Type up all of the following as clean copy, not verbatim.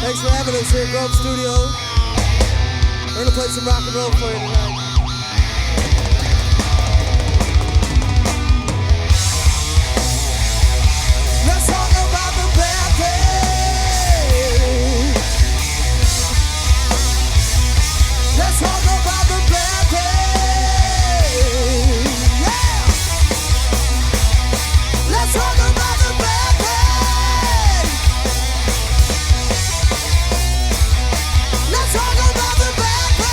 Thanks for having us here at Grove Studios. We're gonna play some rock and roll for you tonight. Let's talk about the bad things. Let's talk about the bad things. Yeah. Let's talk about the bad things. Let's talk about the bad things.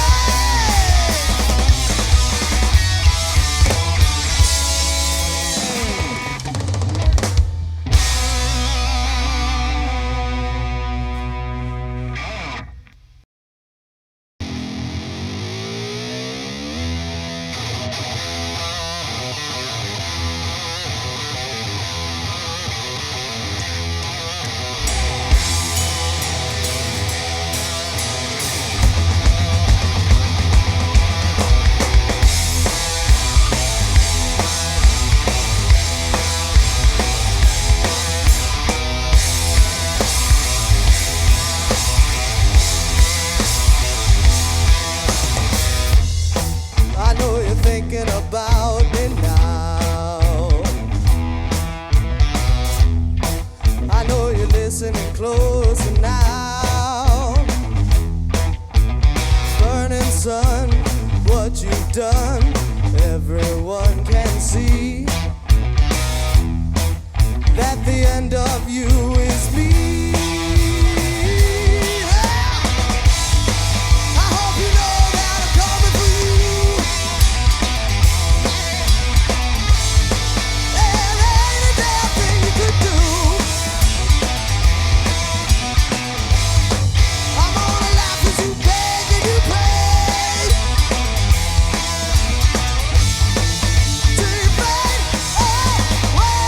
I know you're thinking about me now. I know you're listening closer now. Burning sun, what you've done, everyone can see that the end of you is me. I hope you know that I'm coming for you. There ain't a damn thing you could do. I'm gonna laugh as you beg and you pray till you fade away.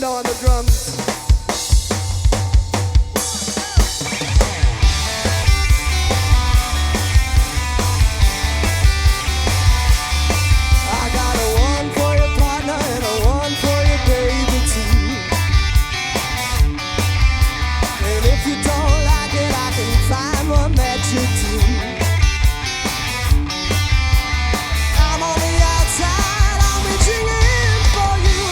Joanna on the drums. I got a one for your partner and a one for your baby too. And if you don't like it, I can find one that you do. I'm on the outside, I'm reaching in for you.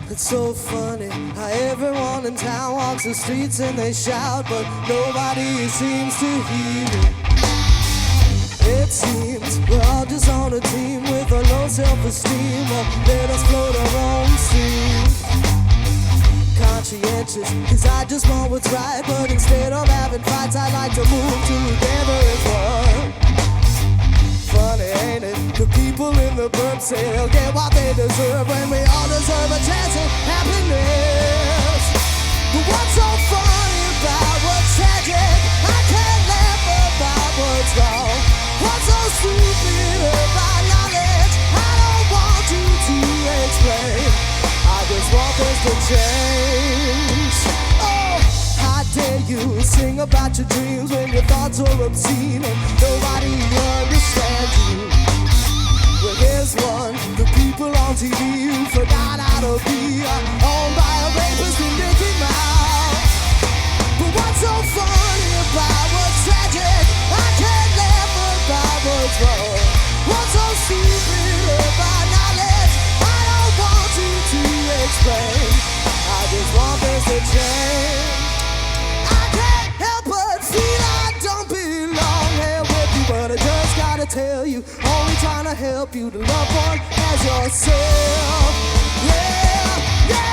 It's so funny how everyone in town walks the streets and they shout, but nobody seems to hear it. It seems we're all just on a team with a low self-esteem, or let us float our own stream. Conscientious, cause I just want what's right, but instead of having fights, I like to move together as one. Funny, ain't it? The people in the burp say they'll get what they deserve when we all deserve a chance at happiness. But what's so funny about what's tragic? I can't laugh about what's wrong. What's so stupid about knowledge? I don't want you to explain. I just want this to change. Oh, how dare you sing about your dreams when your thoughts are obscene and nobody understands you. Well, here's one, the people on TV who forgot how to be owned by a rapist and Mickey Mouse. But what's so funny about what's tragic? I can't laugh about what's wrong. What's so stupid about knowledge? I don't want you to explain. I just want this to change. I can't help but feel I don't belong here with you, but I just gotta tell you, only trying to help you to love one as yourself. Yeah, yeah.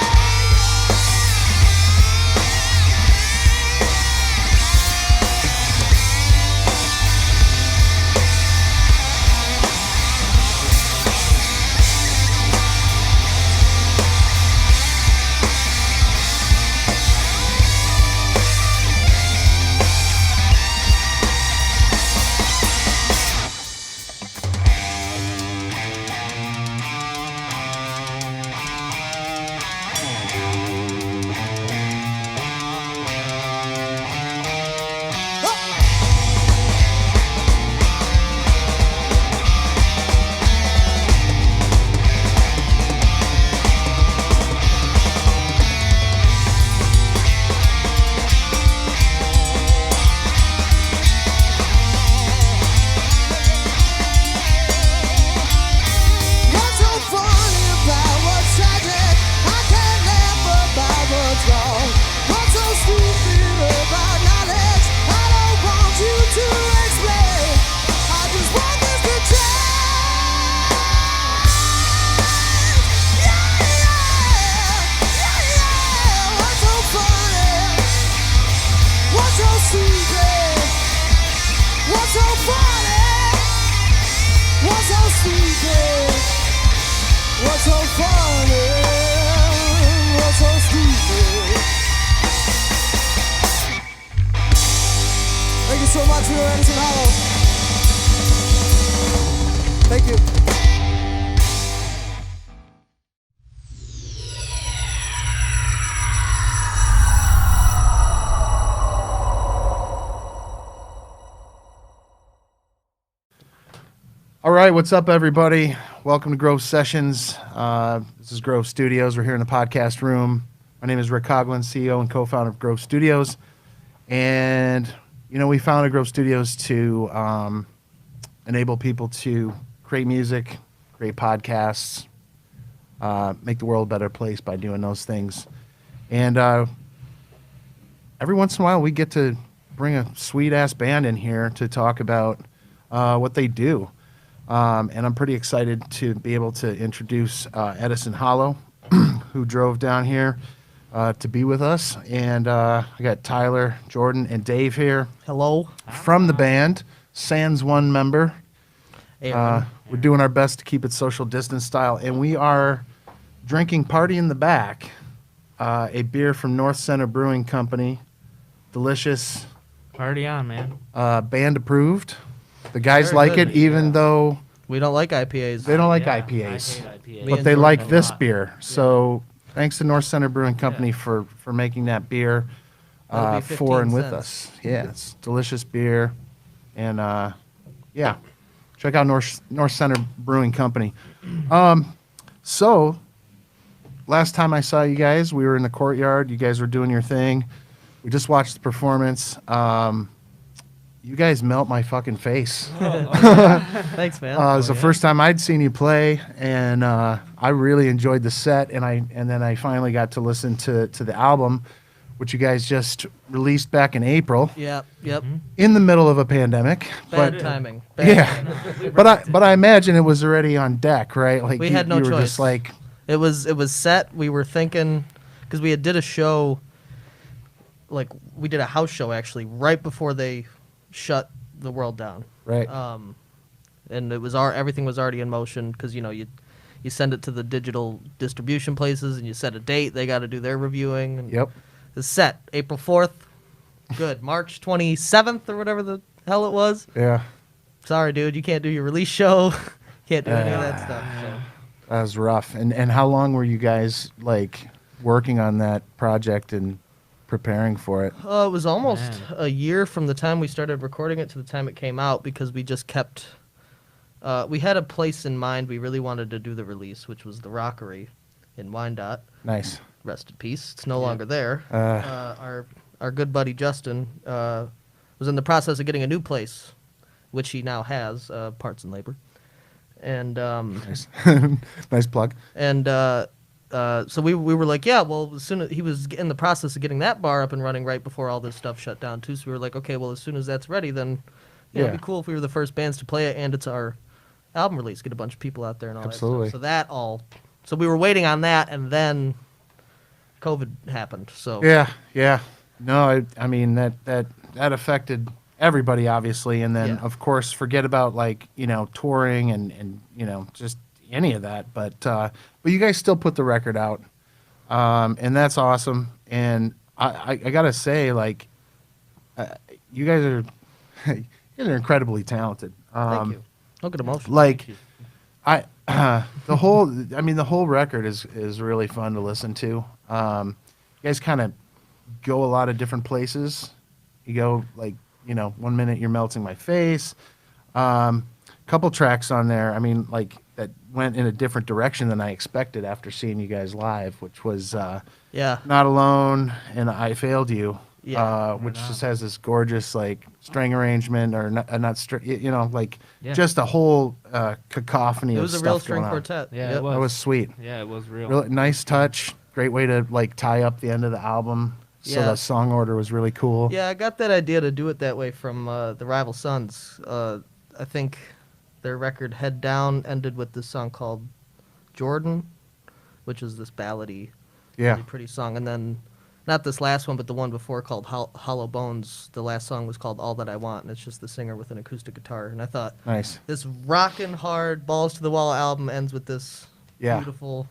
Thank you so much for your Edison Hollow. Thank you. All right, what's up, everybody? Welcome to Grove Sessions. This is Grove Studios. We're here in the podcast room. My name is Rick Coughlin, CEO and co-founder of Grove Studios. And, you know, we founded Grove Studios to enable people to create music, create podcasts, make the world a better place by doing those things. And every once in a while, we get to bring a sweet-ass band in here to talk about what they do. And I'm pretty excited to be able to introduce Edison Hollow, who drove down here to be with us. And I got Tyler, Jordan, and Dave here. Hello. From the band, Sans one member. We're doing our best to keep it social distance style. And we are drinking Party in the Back, a beer from North Center Brewing Company. Delicious. Party on, man. Band approved. The guys Very like good. it, even though We don't like IPAs. they don't like Yeah, IPAs. I hate IPAs. Me But and they Jordan like a this lot. beer. So thanks to North Center Brewing Company for making that beer That'll be for and 15 with cents. us. Yeah, it's delicious beer. And yeah, check out North Center Brewing Company. So last time I saw you guys, we were in the courtyard. You guys were doing your thing. We just watched the performance. you guys melt my fucking face. Thanks, man. It was the first time I'd seen you play, and I really enjoyed the set. And then I finally got to listen to the album, which you guys just released back in April, Yep. in the middle of a pandemic. Bad but timing. yeah, but I imagine it was already on deck, right? Like We you, had no you were choice. just like, It was set. We were thinking, because we did a show, like we did a house show actually right before they shut the world down. right, And it was everything was already in motion because you send it to the digital distribution places and you set a date. They got to do their reviewing. And yep, It's set April 4th. Good. March 27th or whatever the hell it was. yeah. Sorry, dude, you can't do your release show. Can't do any of that stuff. So. That was rough. And how long were you guys like working on that project and preparing for it? It was almost Man. a year from the time we started recording it to the time it came out because we just kept. We had a place in mind we really wanted to do the release, which was the Rockery in Wyandotte. Nice. Rest in peace. It's no longer there. Our good buddy Justin was in the process of getting a new place, which he now has, Parts and Labor, and Nice. Nice plug. and so we were like, yeah, well, as soon as he was in the process of getting that bar up and running right before all this stuff shut down too. So we were like, okay, well, as soon as that's ready, then it'd be cool if we were the first bands to play it, and it's our album release, get a bunch of people out there and all Absolutely. that stuff. So we were waiting on that, and then COVID happened. So Yeah. No, I mean that affected everybody obviously, and then Yeah. of course forget about like touring and just any of that. But you guys still put the record out, and that's awesome. And I gotta say, like, you guys are incredibly talented. thank you. Don't get emotional. Like, the whole record is really fun to listen to. You guys kind of go a lot of different places. You go like, 1 minute you're melting my face. Couple tracks on there. I mean, like that went in a different direction than I expected after seeing you guys live, which was Yeah. Not Alone and I Failed You. Yeah. Which just has this gorgeous like string arrangement or not string, like Yeah. just a whole cacophony It of was a stuff real going string on. quartet. Yeah, Yep. it was. That was sweet. Yeah, it was real. Really nice touch. Great way to like tie up the end of the album. So Yeah. the song order was really cool. Yeah, I got that idea to do it that way from the Rival Sons. I think their record Head Down ended with this song called Jordan, which is this ballady, Yeah. really pretty song. And then, not this last one, but the one before called Hollow Bones, the last song was called All That I Want, and it's just the singer with an acoustic guitar. And I thought, Nice. this rockin' hard, balls to the wall album ends with this Yeah. beautiful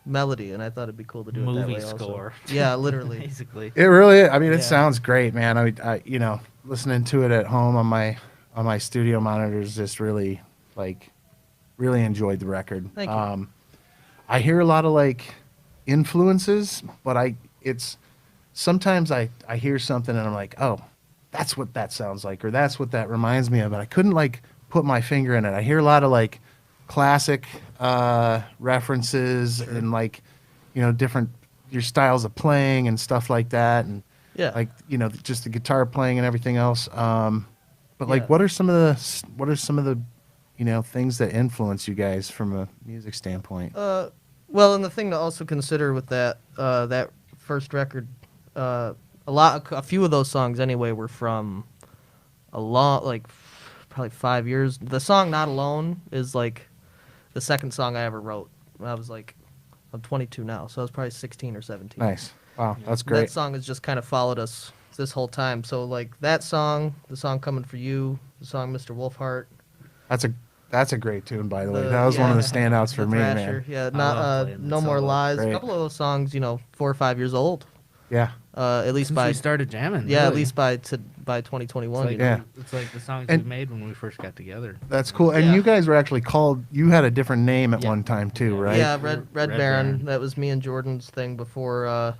melody, and I thought it'd be cool to do it that Movie way also. score. Yeah, literally. Basically. It really, I mean, it Yeah. sounds great, man. I listening to it at home on my studio monitors, just really enjoyed the record. Thank you. I hear a lot of like influences, but sometimes I hear something and I'm like, oh, that's what that sounds like, or that's what that reminds me of, but I couldn't like put my finger in it. I hear a lot of like classic references and like different your styles of playing and stuff like that, and Yeah. like just the guitar playing and everything else. But like, Yeah. what are some of the things that influence you guys from a music standpoint? Well, and the thing to also consider with that first record, a few of those songs anyway were from probably 5 years. The song "Not Alone" is like the second song I ever wrote. I'm 22 now, so I was probably 16 or 17. Nice. Wow, that's That great. song has just kind of followed us this whole time. So like that song, the song "Coming for You," the song "Mr. Wolfheart," That's a great tune, by the way. The- That was one of the yeah, standouts for the me, Thrasher, man. yeah, love not playing that "No More solo. Lies." Great. A couple of those songs, 4 or 5 years old. Yeah. At least Since by we started jamming. yeah, at really. least by 2021. It's like, Yeah. it's like the songs And- we made when we first got together. That's cool. And Yeah. you guys were actually called. You had a different name at Yeah. one time too, Yeah. right? Yeah, Red Red Baron. Baron. That was me and Jordan's thing before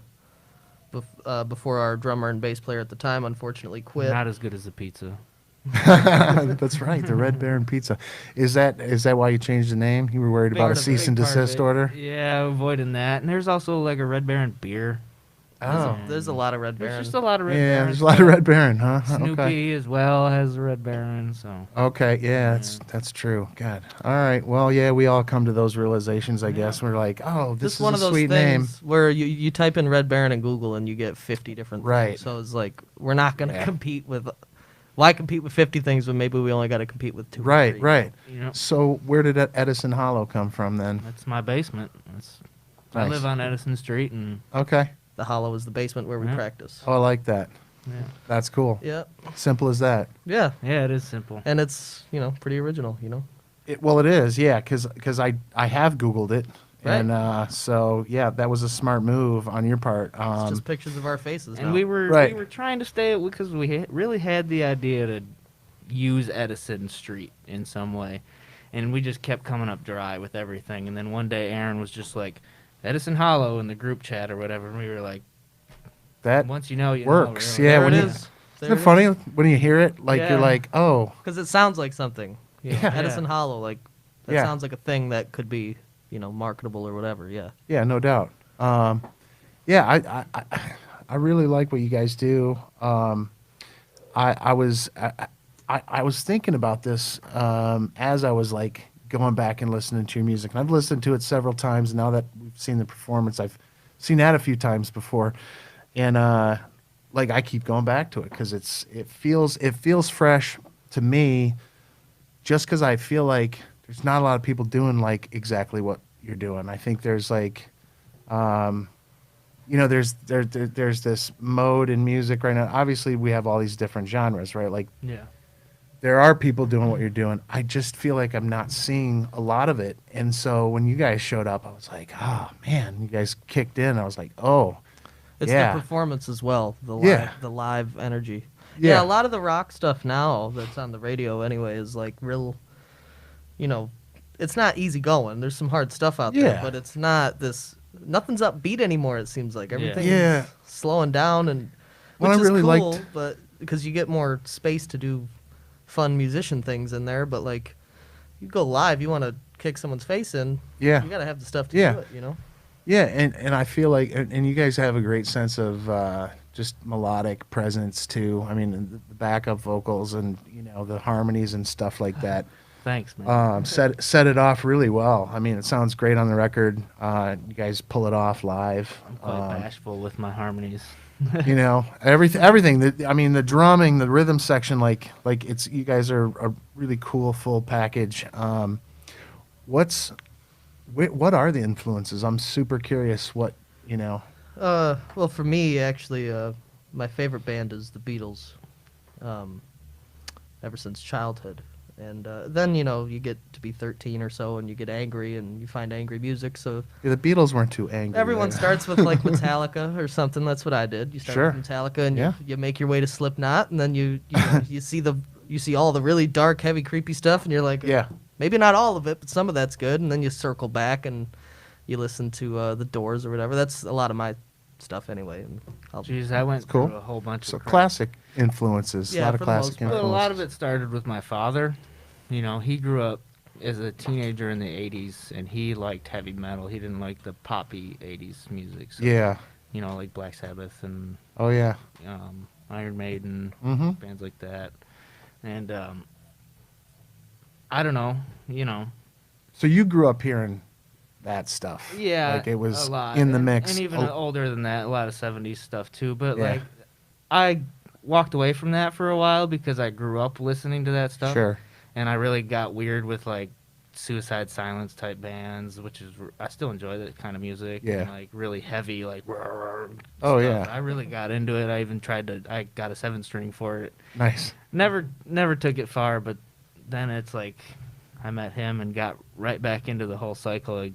before our drummer and bass player at the time unfortunately quit. Not as good as the pizza. That's right. The Red Baron Pizza. Is that why you changed the name? You were worried about a Part of it, cease and big part of desist it. order. Yeah, avoiding that. And there's also like a Red Baron beer. Oh. There's a lot of Red There's Baron. just a lot of Red Yeah, Baron there's a lot of stuff. Red Baron, huh? Snoopy Okay. as well has a Red Baron, so. Okay, yeah, that's true. God. All right. Well, yeah, we all come to those realizations, I guess. We're like, oh, this Just is one a of those sweet things name. where you type in Red Baron in Google and you get 50 different Right. things. So it's like we're not going to Yeah. compete with. Why compete with 50 things when maybe we only got to compete with 2? or Right, 3, right. You know, So where did Edison Hollow come from then? that's my basement. I Nice. live on Edison Street, and Okay. The Hollow is the basement where we Yeah. practice. Oh, I like that. yeah, That's cool. Yeah, Simple as that. yeah, yeah, it is simple. and it's pretty original. Well, it is, yeah, because I have Googled it. Right. And so, yeah, that was a smart move on your part. It's just pictures of our faces. And now. we Right. were trying to stay because we really had the idea to use Edison Street in some way, and we just kept coming up dry with everything. And then one day Aaron was just like, Edison Hollow in the group chat or whatever, and we were like, that once you know, you works. know. Really. Yeah, there when it you- is. Isn't it funny when you hear it? Like, you're Yeah. like, oh, Because it sounds like something. Yeah. Edison Hollow, like that Yeah. sounds like a thing that could be, marketable or whatever. Yeah. yeah, no doubt. Yeah, I really like what you guys do. I was thinking about this as I was like going back and listening to your music, and I've listened to it several times. And now that we've seen the performance, I've seen that a few times before, and like I keep going back to it because it feels fresh to me, just because I feel like there's not a lot of people doing like exactly what you're doing. I think there's like there's this mode in music right now. Obviously, we have all these different genres, right? Like, Yeah. there are people doing what you're doing. I just feel like I'm not seeing a lot of it. And so when you guys showed up, I was like, oh, man, you guys kicked in. I was like, oh, It's yeah. the performance as well. Yeah. The live energy. Yeah. Yeah, a lot of the rock stuff now that's on the radio anyway is like real, it's not easy going. There's some hard stuff out Yeah. there, but it's not nothing's upbeat anymore, it seems like. Everything's Yeah. slowing down, and Well, which I is really cool, liked- but because you get more space to do fun musician things in there, but like you go live, you want to kick someone's face in, Yeah. you got to have the stuff to Yeah. do it, Yeah, and I feel like, and you guys have a great sense of just melodic presence too. I mean, the backup vocals and the harmonies and stuff like that. Thanks, man. Set it off really well. I mean, it sounds great on the record. You guys pull it off live. I'm quite bashful with my harmonies. Everything. The drumming, the rhythm section, like it's you guys are a really cool full package. What are the influences? I'm super curious. Well, for me, actually, my favorite band is the Beatles, ever since childhood. And then, you get to be 13 or so, and you get angry, and you find angry music. So Yeah, the Beatles weren't too angry. everyone right? starts with, like, Metallica or something. That's what I did. You start Sure. with Metallica, and Yeah. you make your way to Slipknot, and then you see all the really dark, heavy, creepy stuff, and you're like, Yeah. maybe not all of it, but some of that's good. And then you circle back, and you listen to the Doors or whatever. That's a lot of my stuff anyway. And Jeez, I went cool. through a whole bunch So of crap. classic influences. Yeah, a lot of for the most classic part. But influences. a lot of it started with my father. He grew up as a teenager in the 80s, and he liked heavy metal. He didn't like the poppy 80s music. So, Yeah. like Black Sabbath and Oh yeah. Iron Maiden, Mm-hmm. bands like that. And I don't know, So you grew up hearing that stuff. Yeah, Like it was a lot. in the And- mix. and even Oh, older than that, a lot of 70s stuff too. But Yeah. like, I walked away from that for a while because I grew up listening to that stuff. Sure. And I really got weird with like Suicide Silence type bands, which is I still enjoy that kind of music. Yeah. And like really heavy, like. Oh, stuff. yeah. I really got into it. I even I got a 7-string for it. Nice. Never took it far, but then it's like I met him and got right back into the whole cycle. Like,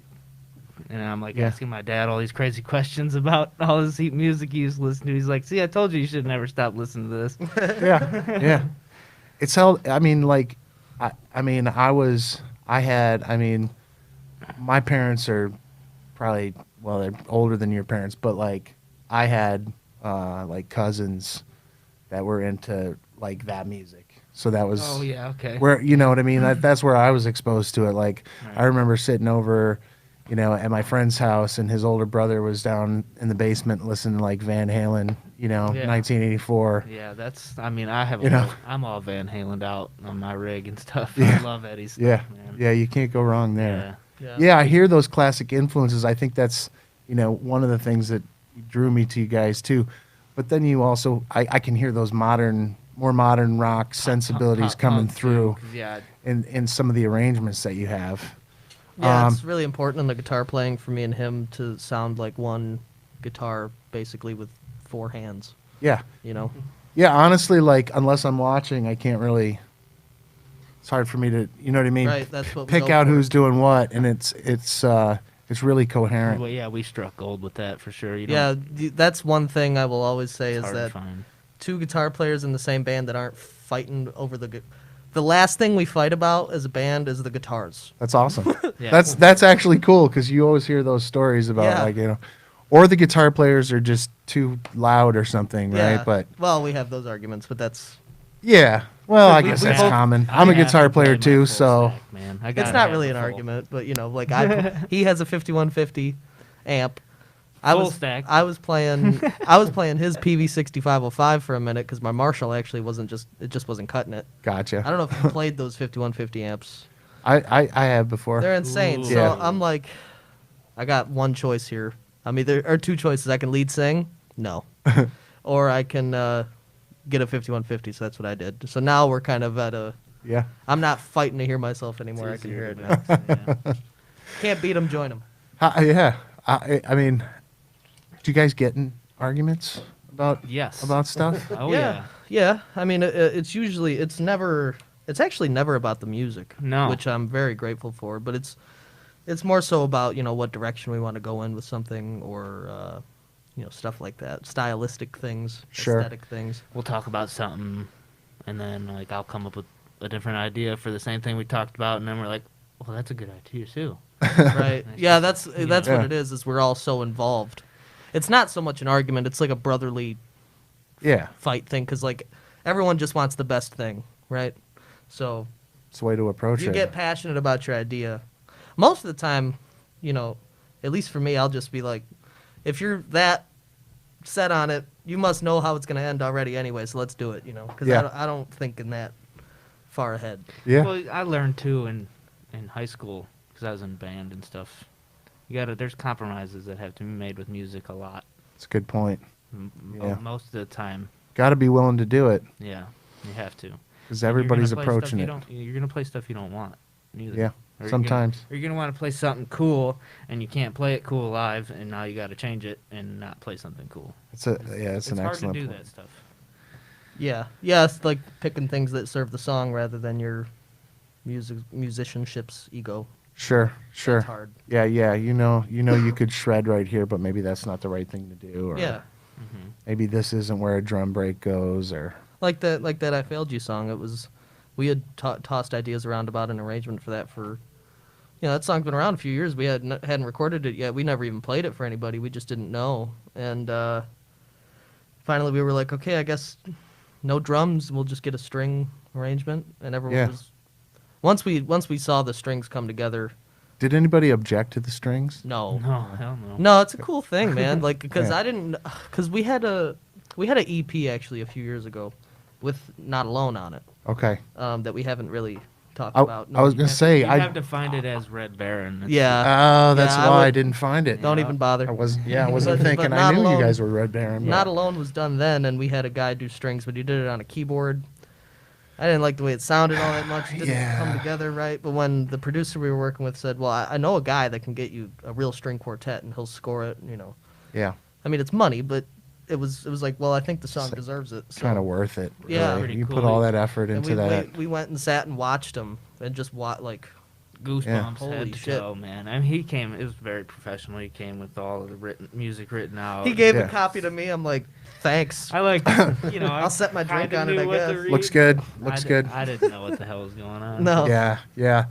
and I'm like Yeah. asking my dad all these crazy questions about all this music he used to listen to. He's like, "See, I told you should never stop listening to this." Yeah. Yeah. It's held. I mean, like, my parents are probably, well, they're older than your parents, but like I had like cousins that were into like that music. So that was Oh yeah, okay. where, you know what I mean? That's where I was exposed to it. Like Right. I remember sitting over you know, at my friend's house, and his older brother was down in the basement listening to like Van Halen, you know, Yeah. 1984. Yeah, I mean, I have You know. I'm all Van Halen out on my rig and stuff. Yeah. I love Eddie's stuff, Yeah, man. yeah, you can't go wrong there. Yeah. Yeah, I hear those classic influences. I think that's, you know, one of the things that drew me to you guys too. But then you also, I can hear those more modern rock sensibilities Pop coming punk, too, through 'cause, yeah, in some of the arrangements that you have. Yeah, it's really important in the guitar playing for me and him to sound like one guitar, basically with 4 hands. Yeah, You know. yeah. Honestly, like unless I'm watching, I can't really. It's hard for me to, you know what I mean? Right, that's what we Pick go out for. who's doing what, and it's really coherent. well, yeah, we struck gold with that for sure. You Yeah, don't, that's one thing I will always say it's is hard to that find. 2 guitar players in the same band that aren't fighting over the last thing we fight about as a band is the guitars. That's awesome. Yeah. That's actually cool because you always hear those stories about Yeah. like, you know, or the guitar players are just too loud or something, right? Yeah. But well, we have those arguments, but that's yeah, well, I We- guess we that's both- common. I'm a I have guitar to play player my too, full so stack, man. I it's gotta not have really the an full- argument, but you know, like he has a 5150 amp. Full stack. I was playing his PV6505 for a minute because my Marshall actually just wasn't cutting it. gotcha. I don't know if you played those 5150 amps. I have before. They're insane. Ooh. So Yeah. I'm like, I got one choice here. I'm either or 2 choices. I can lead sing, no, or I can get a 5150. So that's what I did. So now we're kind of at a. Yeah. I'm not fighting to hear myself anymore. I can hear it now. Yeah. Can't beat them, join them. Yeah. I mean, do you guys get in arguments about Yes. about stuff? Oh yeah. Yeah. I mean, it's usually it's actually never about the music. No. Which I'm very grateful for. But it's more so about what direction we want to go in with something or stuff like that, stylistic things, Sure. aesthetic things. We'll talk about something, and then like I'll come up with a different idea for the same thing we talked about, and then we're like, well, that's a good idea too. Right. Yeah. That's Yeah. what it is. Is we're all so involved. It's not so much an argument. It's like a brotherly Yeah. fight thing because like everyone just wants the best thing, right? So It's a way to approach you it. get passionate about your idea. Most of the time, at least for me, I'll just be like, if you're that set on it, you must know how it's going to end already anyway, so let's do it, because Yeah. I don't think in that far ahead. Yeah. Well, I learned too in high school because I was in band and stuff. There's compromises that have to be made with music a lot. It's a good point. Yeah. Most of the time, Got to be willing to do it yeah, you have to. because And you're everybody's gonna play approaching it. stuff You're gonna play stuff you don't want. Neither. Yeah, Or you're sometimes. Gonna, or you're gonna want to play something cool, and you can't play it cool live, and now you got to change it and not play something cool. It's an It's excellent hard to do point. that stuff. Yeah. Yeah, it's like picking things that serve the song rather than your musicianship's ego. Sure, sure. That's hard. Yeah, yeah. You could shred right here, but maybe that's not the right thing to do. Or Yeah. maybe this isn't where a drum break goes, or Like that I Failed You song. It was, we had tossed ideas around about an arrangement for that for, that song's been around a few years. We hadn't recorded it yet. We never even played it for anybody. We just didn't know. And finally we were like, okay, I guess no drums. We'll just get a string arrangement. And everyone Yeah. was, once we saw the strings come together, did anybody object to the strings? no. No, hell no. No, it's a cool thing, man. Like, because Yeah. because we had a EP actually a few years ago, with Not Alone on it, Okay. that we haven't really talked I, about. I was gonna say You I. have to find it as Red Baron. It's- Yeah, Oh, that's Yeah, I why I would- didn't find it. don't even bother. I wasn't But thinking. I Not knew Alone- you guys were Red Baron. Not Alone was done then, and we had a guy do strings, but he did it on a keyboard. I didn't like the way it sounded all that much. It didn't Yeah. come together right. But when the producer we were working with said, "Well, I know a guy that can get you a real string quartet, and he'll score it," Yeah, I mean, it's money, but it was like, well, I think the song It's deserves it. So. kind of worth it. Yeah. really. Pretty You cool. put all that effort And into that. we went and sat and watched him and just like Goosebumps Holy head to shit. toe, man. I mean, he came. It was very professional. He came with all of the music written out. he gave Yeah. a copy to me. I'm like, thanks. I like, I'll set my drink kinda on it, knew I what to guess. read. Looks good. Looks good. I didn't know what the hell was going on. No. Yeah, yeah.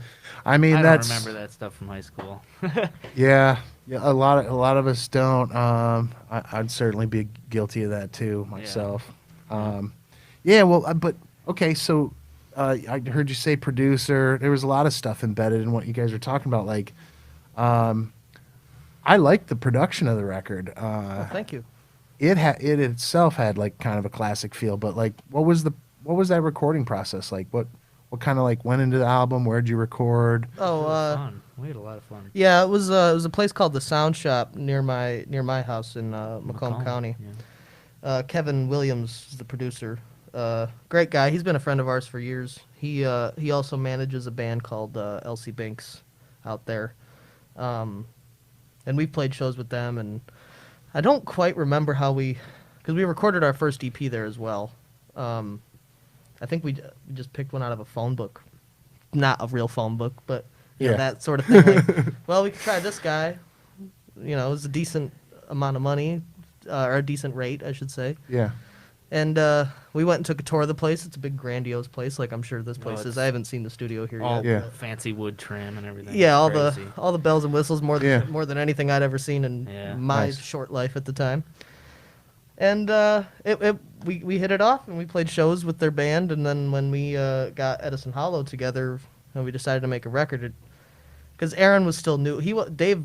I mean, I that's don't remember that stuff from high school. yeah. A lot of us don't. I'd certainly be guilty of that too myself. Yeah. Well, but okay. So I heard you say producer. There was a lot of stuff embedded in what you guys were talking about. Like, I like the production of the record. Well, thank you. It itself had like kind of a classic feel, but like what was that recording process like? What kind of like went into the album? Where'd you record? Oh, fun. We had a lot of fun. yeah, it was a place called the Sound Shop near my house in Macomb County. Yeah. Kevin Williams is the producer. Great guy. He's been a friend of ours for years. He also manages a band called LC Binks out there, and we played shows with them. And I don't quite remember how because we recorded our first EP there as well. I think we just picked one out of a phone book, not a real phone book, but you know, that sort of thing. Like, well, we could try this guy. You know, it was a decent amount of money, or a decent rate, I should say. Yeah. And we went and took a tour of the place. It's a big, grandiose place, like I'm sure this place is. I haven't seen the studio here All yet. fancy wood trim and everything. Yeah, It's crazy. all the bells and whistles, more than anything I'd ever seen in my Nice. short life at the time. And we hit it off, and we played shows with their band. And then when we got Edison Hollow together, and we decided to make a record, because Aaron was still new. Dave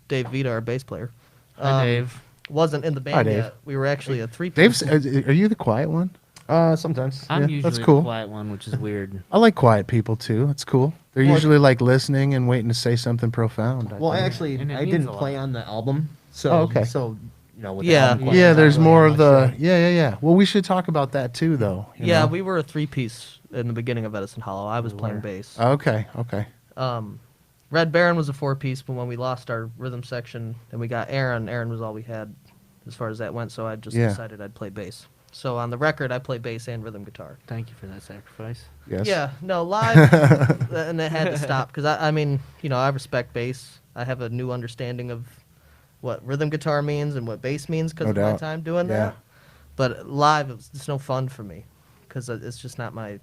Vita, our bass player. Hi, Dave. Wasn't in the band Hi, Dave. yet. We were actually a three-piece. Dave's, are you the quiet one? Sometimes. I'm Yeah, usually that's cool. the quiet one, which is weird. I like quiet people too. It's cool. They're Well, usually like listening and waiting to say something profound. Well, think. actually, And it I means didn't a lot. play on the album, so Oh, okay. So with Yeah. the album quite yeah, not there's really more of much, the yeah. Well, we should talk about that too, though. you Yeah, know? we were a three-piece in the beginning of Edison Hollow. I was We playing were. bass. Okay. Red Baron was a four-piece, but when we lost our rhythm section and we got Aaron was all we had as far as that went, so I just Yeah. decided I'd play bass. So on the record, I play bass and rhythm guitar. Thank you for that sacrifice. Yes. Yeah, no, live, and it had to stop, because I mean, you know, I respect bass. I have a new understanding of what rhythm guitar means and what bass means because No of my doubt. time doing Yeah. that. But live, it's no fun for me, because it's just not my...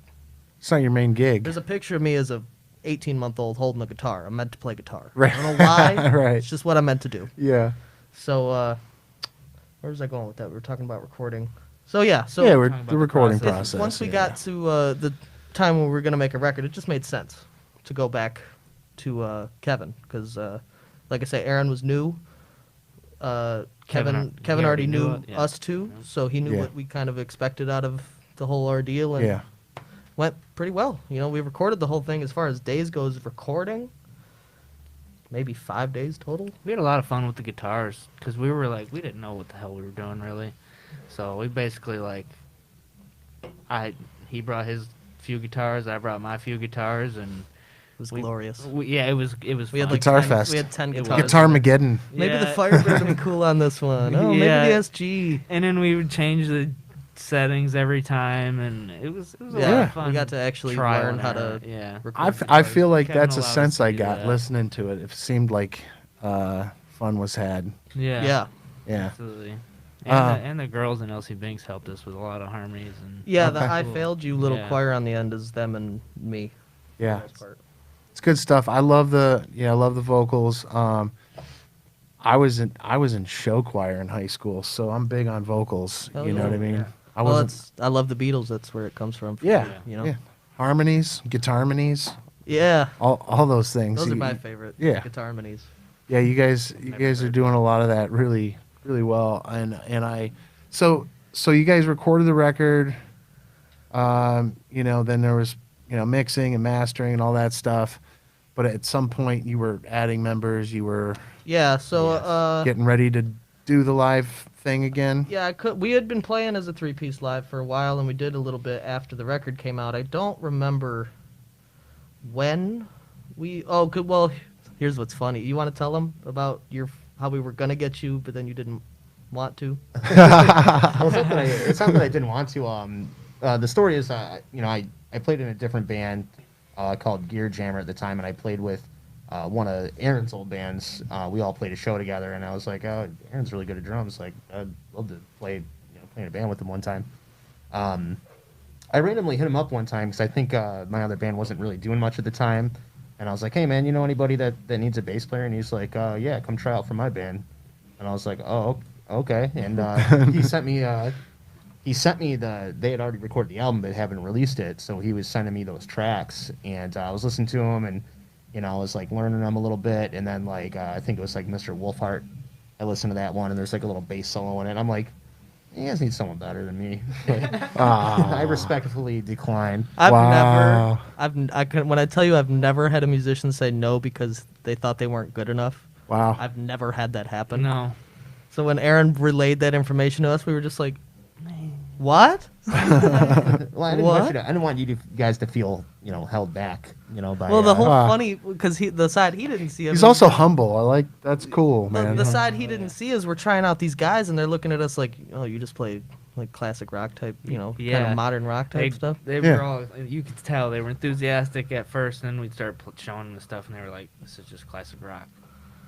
It's not your main gig. There's a picture of me as a 18-month-old holding a guitar. I'm meant to play guitar. Right. I don't know why. Right. It's just what I'm meant to do. Yeah. So, where was I going with that? We were talking about recording. So, yeah. So yeah, we're Talking about the the recording process. process. once we yeah. got to the time when we were going to make a record, it just made sense to go back to Kevin. Because, like I say, Aaron was new. Kevin he already knew it, yeah. us too, so he knew Yeah. what we kind of expected out of the whole ordeal, and Yeah. went pretty well. You know, we recorded the whole thing. As far as days goes of recording, maybe 5 days total. We had a lot of fun with the guitars because we were like, we didn't know what the hell we were doing really. So we basically like, he brought his few guitars, I brought my few guitars, and It was we- glorious. it was. We had fun. like Guitar 10, Fest. We had 10 It was. guitars. Guitar Mageddon. Maybe the Yeah. Firebird would be cool on this one. Oh, Yeah. maybe the SG. And then we would change the settings every time, and it was a lot Yeah, of fun. we got to actually trial learn and how error, to yeah. record. I guitars. feel like Kevin that's a allowed us sense to I do got that. listening to it. It seemed like fun was had. Yeah. Yeah. Yeah. Absolutely. Uh, And the girls in LC Binks helped us with a lot of harmonies and Yeah, the Okay. I Failed You little Yeah. choir on the end is them and me. Yeah. For the most part. It's good stuff. I love the vocals. I was in show choir in high school, so I'm big on vocals. Oh, you know yeah. what I mean? Yeah. I Well, wasn't. I love the Beatles. That's where it comes from. for Yeah. me, you know. Yeah. Harmonies, guitar harmonies, Yeah. all those things. Those are You- my favorite. yeah. Guitar harmonies. Yeah, you guys are heard doing a lot of that really well, and I so you guys recorded the record. Then there was mixing and mastering and all that stuff, but at some point you were adding members. You were Yeah. So, Yes. getting ready to do the live thing again. yeah, we had been playing as a three-piece live for a while, and we did a little bit after the record came out. I don't remember when we. Oh, good. Well, here's what's funny. You want to tell them about how we were gonna get you, but then you didn't want to? Well, it's not that I didn't want to. The story is, I played in a different band called Gear Jammer at the time, and I played with one of Aaron's old bands. We all played a show together, and I was like, "Oh, Aaron's really good at drums. Like, I'd love to play in a band with him one time." I randomly hit him up one time because I think my other band wasn't really doing much at the time, and I was like, "Hey, man, you know anybody that needs a bass player?" And he's like, "Yeah, come try out for my band." And I was like, "Oh, okay." And he sent me they had already recorded the album but haven't released it, so he was sending me those tracks, and I was listening to them, and you know, I was like learning them a little bit, and then like I think it was like Mr. Wolfheart. I listened to that one, and there's like a little bass solo in it. I'm like, you guys need someone better than me. I respectfully decline. Wow. When I tell you I've never had a musician say no because they thought they weren't good enough. Wow. I've never had that happen. No. So when Aaron relayed that information to us, we were just like, what? Well, I didn't What? want I didn't want you guys to feel, you know, held back, you know, by Well, the whole Wow. funny, because the side he didn't see. He's also humble. I like that's cool, man. The side he didn't see is we're trying out these guys and they're looking at us like, oh, you just play like classic rock type, you know, kind Yeah. of modern rock type stuff. They Yeah. were all, you could tell they were enthusiastic at first, and then we'd start showing them the stuff, and they were like, this is just classic rock.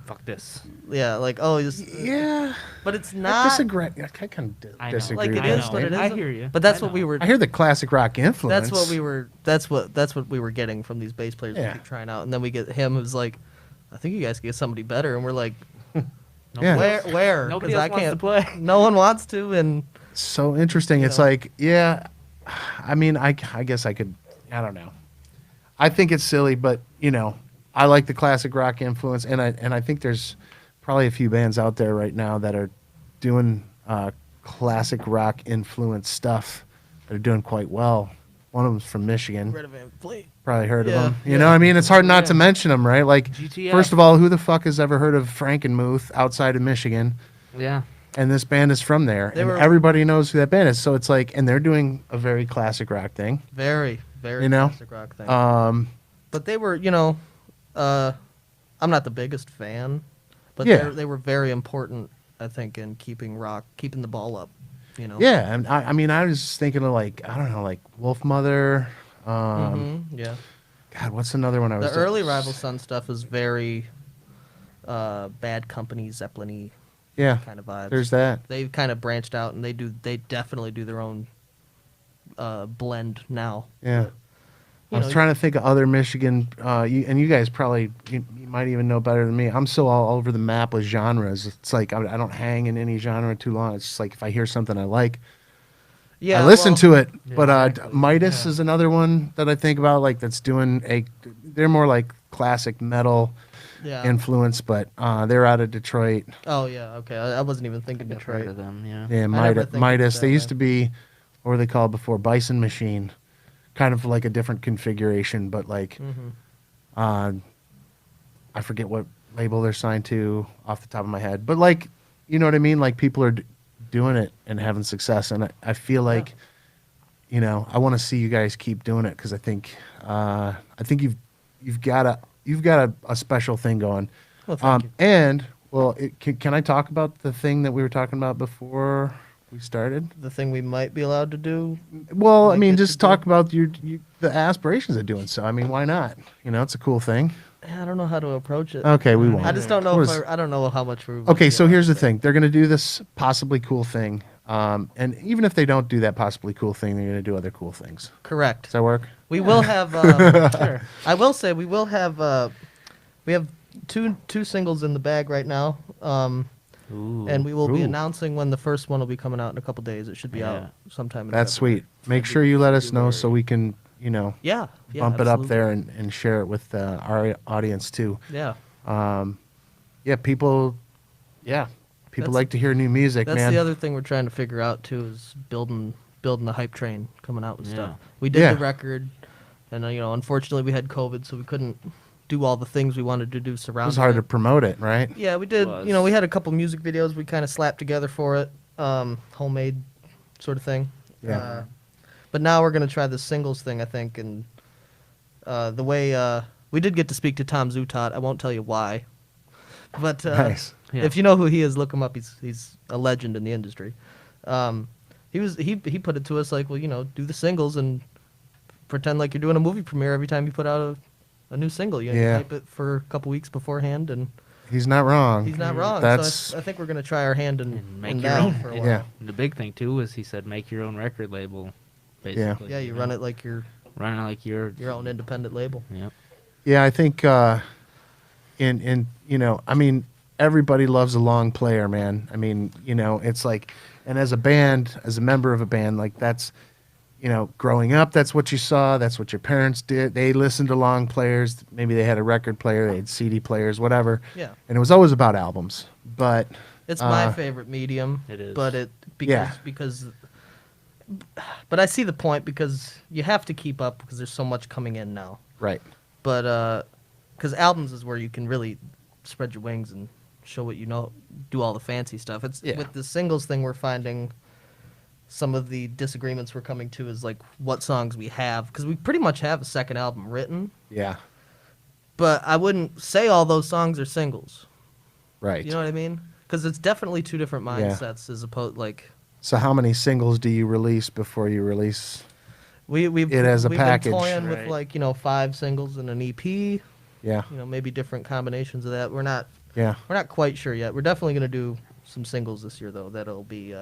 Fuck this. Yeah, like, oh, just, Yeah. but it's I not. disagree. I kind of I know. disagree. Like, it with is, that but it statement. I isn't. hear you. But that's I what we know. were. I hear the classic rock influence. That's what we were. That's what we were getting from these bass players Yeah. we keep trying out, and then we get him who's like, I think you guys could get somebody better, and we're like, Yeah. where? Nobody 'Cause else wants to play. No one wants to, and So interesting. You It's know. like, yeah, I mean, I guess I could, I don't know. I think it's silly, but, you know, I like the classic rock influence, and I think there's probably a few bands out there right now that are doing classic rock influence stuff that are doing quite well. One of them's from Michigan. Greta Van Fleet. Probably heard Yeah, of them. You yeah. know what I mean? It's hard not Yeah. to mention them, right? Like, GTF. first of all, who the fuck has ever heard of Frankenmuth outside of Michigan? Yeah. And this band is from there, They and were- everybody knows who that band is. So it's like, and they're doing a very classic rock thing. Very, very You know? classic rock thing. But But they were, you know, I'm not the biggest fan, but Yeah. they were very important, I think, in keeping the ball up. You know. yeah, and I mean, I was thinking of like, I don't know, like Wolf Mother. Yeah. God, what's another one I was? The early Rival Son stuff is very Bad Company, Zeppelin-y Yeah, kind of vibes. there's that. They kind of branched out, and they definitely do their own blend now. Yeah. You I was know, trying to think of other Michigan, you guys probably you might even know better than me. I'm so all over the map with genres. It's like I don't hang in any genre too long. It's just like if I hear something I like, Yeah, I listen well, to it. Yeah, But exactly. Midas Yeah. is another one that I think about, like that's doing they're more like classic metal Yeah. influence, but they're out of Detroit. Oh yeah. Okay. I wasn't even thinking I've heard Detroit. of them, yeah. Yeah, never think of Midas. that They used way. to be, what were they called before? Bison Machine. Kind of like a different configuration, but like, I forget what label they're signed to off the top of my head. But like, you know what I mean? Like people are doing it and having success, and I feel like, you know, I want to see you guys keep doing it because I think you've got a special thing going. Well, thank you. And well, can I talk about the thing that we were talking about before we started? The thing we might be allowed to do. Well, I Like mean, it just to talk do? about the aspirations of doing so. I mean, why not? You know, it's a cool thing. I don't know how to approach it. Okay, we won't. I just don't know. What If is- I don't know how much we're. Okay, so here's the thing. They're going to do this possibly cool thing. And even if they don't do that possibly cool thing, they're going to do other cool things. Correct. Does that work? We will have. Sure. I will say we will have. We have two singles in the bag right now. Ooh. And we will be Ooh. announcing when the first one will be coming out in a couple days. It should be Yeah. out sometime. In That's February. sweet. Make sure you let us know so we can, you know, Yeah. Yeah. bump it up absolutely. there and share it with our audience too. Yeah. Yeah, people That's- like to hear new music, That's man. the other thing we're trying to figure out too is building the hype train coming out with Yeah. stuff. We did Yeah. the record, and you know, unfortunately we had COVID, so we couldn't do all the things we wanted to do It surrounding was hard it. to promote it, right? Yeah, we did. Was. You know, we had a couple music videos we kind of slapped together for it, homemade sort of thing. Yeah. But now we're gonna try the singles thing, I think, and the way we did get to speak to Tom Zutot. I won't tell you why, but Nice. Yeah. if you know who he is, look him up. He's a legend in the industry. He put it to us like, well, you know, do the singles and pretend like you're doing a movie premiere every time you put out a new single. You know, Yeah. you hype it for a couple weeks beforehand, and He's not wrong. he's not wrong. That's So I think we're gonna try our hand in, And make in your that own. for a and while. Yeah. The big thing too is he said make your own record label. Basically. Yeah, you run it like your like your own independent label. Yep. Yeah, I think in you know, I mean, everybody loves a long player, man. I mean, you know, it's like, and as a band, as a member of a band, like that's, growing up, that's what you saw. That's what your parents did. They listened to long players. Maybe they had a record player. They had CD players, whatever. Yeah. And it was always about albums. But It's my favorite medium. It is. But but I see the point because you have to keep up because there's so much coming in now. right. But because albums is where you can really spread your wings and show what you know, do all the fancy stuff. It's with the singles thing we're finding some of the disagreements we're coming to is like what songs we have because we pretty much have a second album written. Yeah. But I wouldn't say all those songs are singles. Right. You know what I mean? Because it's definitely two different mindsets as opposed like. So how many singles do you release before you release? We've it as a package? been toying with Right. 5 singles and an EP. Yeah. Maybe different combinations of that. We're not Yeah. quite sure yet. We're definitely gonna do some singles this year though. That'll be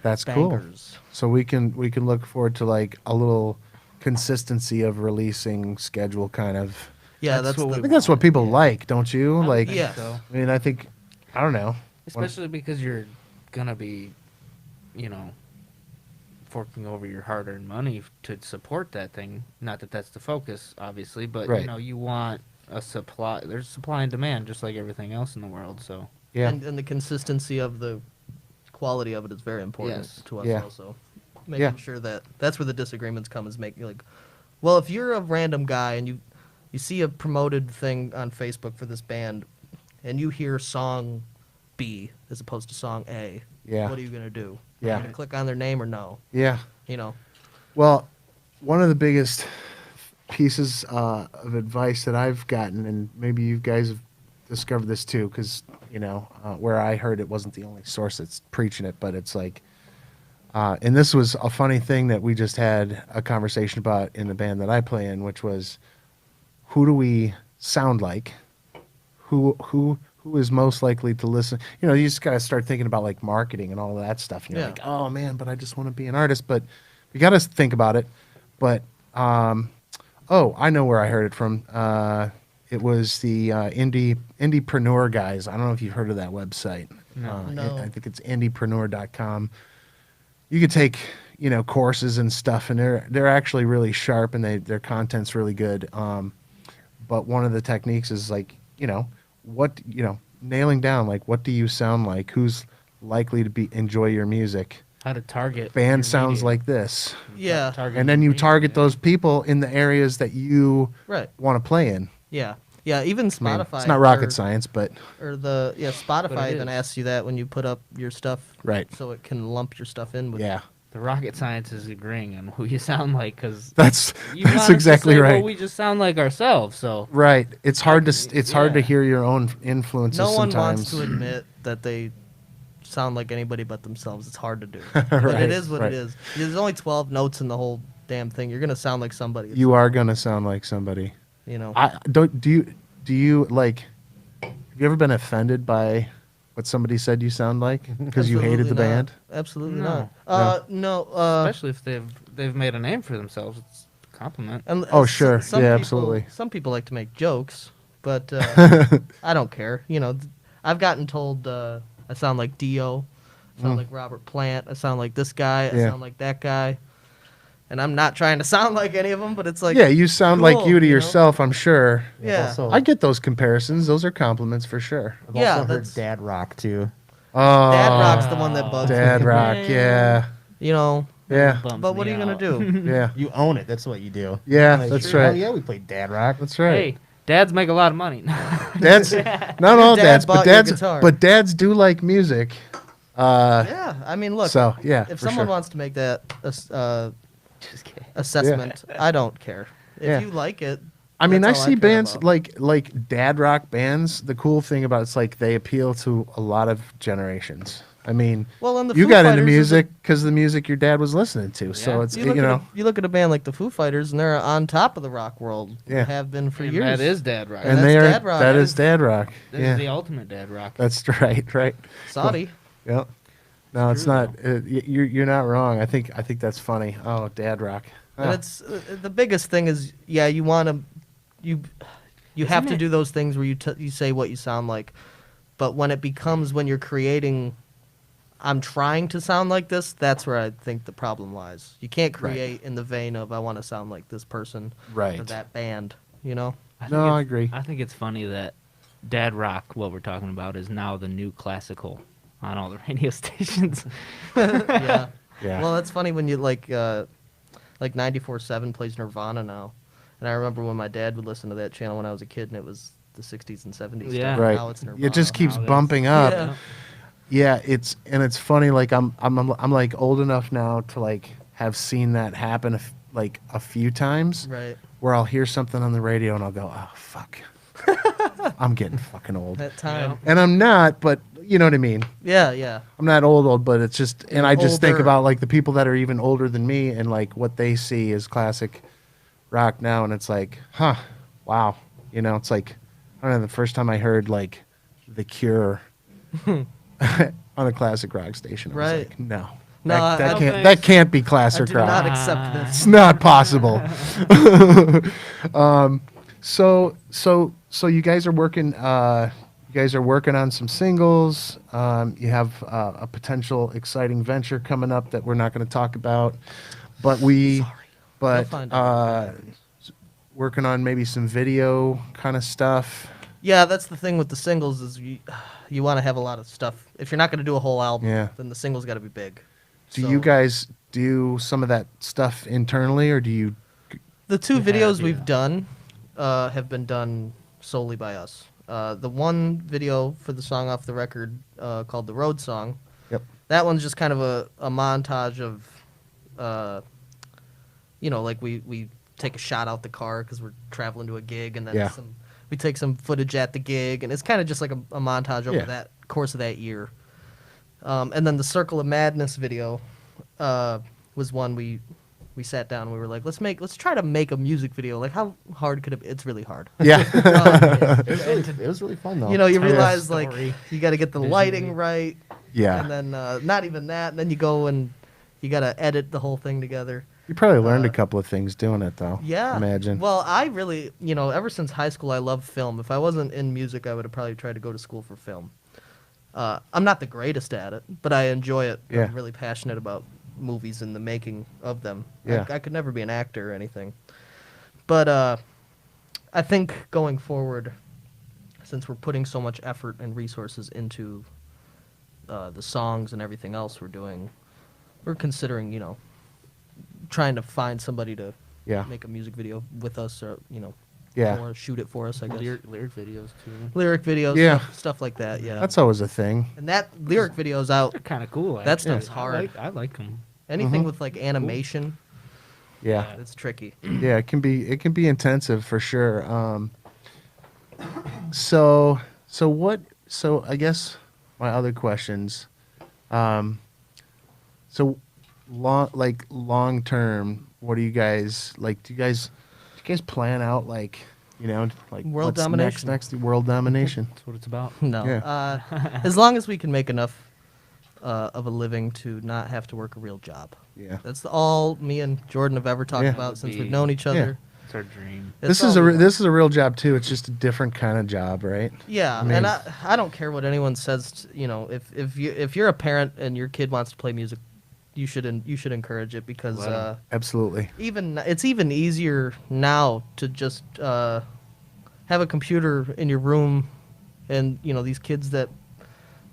That's cool. bangers. So we can look forward to like a little consistency of releasing schedule kind of. Yeah, That's that's what I the, think that's what people like, don't you? I Like, think Yeah. so. I mean, I think, I don't know. Especially because you're gonna be, forking over your hard-earned money to support that thing. Not that that's the focus, obviously, but Right. you want a supply. There's supply and demand, just like everything else in the world. So Yeah. and the consistency of the quality of it is very important Yes. to us Yeah. also. Making Yeah. sure that's where the disagreements come is making like, well, if you're a random guy and you see a promoted thing on Facebook for this band, and you hear song B as opposed to song A, Yeah. what are you gonna do? Yeah. You gonna click on their name or no? Yeah. You Well, one of the biggest pieces of advice that I've gotten, and maybe you guys have discovered this too, because where I heard it wasn't the only source that's preaching it, but it's like, and this was a funny thing that we just had a conversation about in the band that I play in, which was, who do we sound like? Who is most likely to listen? You just gotta start thinking about like marketing and all of that stuff. And you're Yeah. like, oh man, but I just want to be an artist. But you gotta think about it. But I know where I heard it from. It was the indiepreneur guys. I don't know if you've heard of that website. No. No. I think it's indiepreneur.com. You could take courses and stuff, and they're actually really sharp, and their content's really good. But one of the techniques is like nailing down like what do you sound like, who's likely to enjoy your music. how to target Band your sounds media. like this, Yeah. Target and then your you media, target yeah. those people in the areas that you Right. want to play in. Yeah. Yeah. Even I mean, Spotify. it's not rocket science, but Or Spotify But it even is. asks you that when you put up your stuff, right. so it can lump your stuff in with. Yeah, The rocket science is agreeing on who you sound like because that's you want us exactly to say, right. Well, we just sound like ourselves. So Right. It's hard to hard to Yeah. hear your own influences No one sometimes. wants to admit that they sound like anybody but themselves. It's hard to do. But Right, it is what right. it is. There's only 12 notes in the whole damn thing. You're gonna sound like somebody. You are gonna sound like somebody. I Do you like? Have you ever been offended by what somebody said you sound like because you hated the Absolutely not. band? Absolutely No. not. No. especially if they've made a name for themselves, it's a compliment. Oh, some sure. people- Yeah, absolutely. Some people like to make jokes, but I don't care. I've gotten told I sound like Dio, I sound like Robert Plant, I sound like this guy, I Yeah. sound like that guy. And I'm not trying to sound like any of them, but it's like, Yeah, you sound like cool, you to you know? yourself, I'm sure. Yeah. Also, I get those comparisons. Those are compliments for sure. I've Yeah, also heard that's- dad rock too. Oh, Dad Rock's the one that bugs Dad me. Rock, yeah, Yeah. yeah, But what are you gonna do? yeah, You own it. That's what you do. yeah. Like, That's sure, right. Oh yeah, we played dad rock. That's right. Hey, dads make a lot of money. Dads, not all dad dads, bought but your dads, guitar. but dads do like music. Yeah. I mean, look. So yeah, if for someone sure. wants to make that Just kidding. assessment, I don't care. If Yeah. you like it, I mean, I that's all see care bands about. like dad rock bands. The cool thing about it's like they appeal to a lot of generations. I mean, Well, and the you Foo got into Fighters is music because the music your dad was listening to. So Yeah. it's You you know, look at a band like the Foo Fighters, and they're on top of the rock world. Yeah. Have been for And years. that is dad rock. and that's they are dad rock. that That is is- dad rock. That Yeah, is the ultimate dad rock. that's right. Saudi. Yep. No, it's true, not. You're not wrong. I think that's funny. Oh, dad rock. And Oh. it's the biggest thing is you want to you have Isn't to it- do those things where you say what you sound like, but when it becomes when you're creating I'm trying to sound like this, that's where I think the problem lies. You can't create in the vein of I want to sound like this person or Right. that band, you know? No, I agree. I think it's funny that dad rock, what we're talking about, is now the new classical on all the radio stations. Yeah. Yeah. Well, that's funny when you like 94.7 plays Nirvana now. And I remember when my dad would listen to that channel when I was a kid, and it was the 60s and 70s. Yeah. stuff. Right. Now it's Nirvana. It just keeps Now it is. bumping up. Yeah. Yeah, it's funny. Like I'm like old enough now to like have seen that happen like a few times. Right. Where I'll hear something on the radio and I'll go, oh fuck, I'm getting fucking old. That time. And I'm not, but you know what I mean. Yeah, yeah. I'm not old, but it's just, and I just think Older. about like the people that are even older than me and like what they see as classic rock now, and it's like, huh, wow, you know, it's like, I don't know, the first time I heard like The Cure on a classic rock station, I was Right. like, no, No, that can't be I classic do rock. not accept this. It's not possible. So you guys are working. You guys are working on some singles. You have a potential exciting venture coming up that we're not going to talk about, but You'll but find out. working on maybe some video kind of stuff. Yeah, that's the thing with the singles is you want to have a lot of stuff. If you're not going to do a whole album, Yeah. then the singles got to be big. Do So, you guys do some of that stuff internally, or do you? The two We have, videos we've yeah. done have been done solely by us. The one video for the song off the record called The Road Song, Yep. that one's just kind of a montage of, like we take a shot out the car because we're traveling to a gig, and then Yeah. we take some footage at the gig, and it's kind of just like a montage over Yeah. that course of that year. And then the Circle of Madness video was one we sat down and we were like, let's try to make a music video. Like, how hard could it be? It's really hard. Yeah. It was really fun though. You know, you Tell us realize the like story you got to get the visually. lighting right, Yeah. and then not even that. And then you go and you got to edit the whole thing together. You probably learned a Uh, couple of things doing it, though. Yeah. Imagine. Well, I really, ever since high school, I loved film. If I wasn't in music, I would have probably tried to go to school for film. I'm not the greatest at it, but I enjoy it. Yeah. I'm really passionate about movies and the making of them. Yeah. I could never be an actor or anything. But I think going forward, since we're putting so much effort and resources into the songs and everything else we're doing, we're considering, trying to find somebody to Yeah. make a music video with us, or Yeah. or shoot it for us. I guess Lyric videos too. lyric videos, Yeah. stuff like that. Yeah, That's always a thing. and that lyric videos out. They're kind of cool. That actually. stuff's hard. I like them. Anything Mhm. with like animation, Yeah. it's tricky. Yeah, it can be intensive for sure. So I guess my other questions, so long term, what do you guys like? Do you guys plan out like World what's domination. next world domination? That's what it's about. No, Yeah. as long as we can make enough of a living to not have to work a real job. Yeah. That's all me and Jordan have ever talked Yeah. about Would since be- we've known each other. It's our dream. It's This is all we- this is a real job too. It's just a different kind of job, right? Yeah, I mean- and I don't care what anyone says. If you're a parent and your kid wants to play music, you should encourage it, because Let 'em. Absolutely. it's even easier now to just have a computer in your room, and these kids that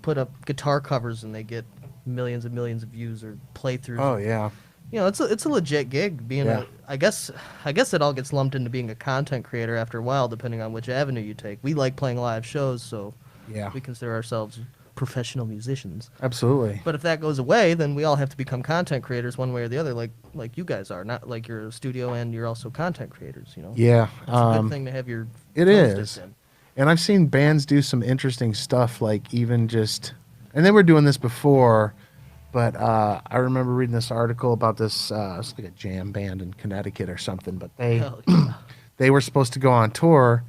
put up guitar covers and they get millions and millions of views or playthroughs. Oh yeah. It's a legit gig. Being Yeah. I guess it all gets lumped into being a content creator after a while, depending on which avenue you take. We like playing live shows, so Yeah. we consider ourselves professional musicians. Absolutely. But if that goes away, then we all have to become content creators one way or the other, like you guys are. Not like you're a studio and you're also content creators. Yeah. It's a good thing to have your it toes is. dipped in. And I've seen bands do some interesting stuff, like even just, and they were doing this before, but I remember reading this article about this, it's like a jam band in Connecticut or something, but Hell yeah. they were supposed to go on tour,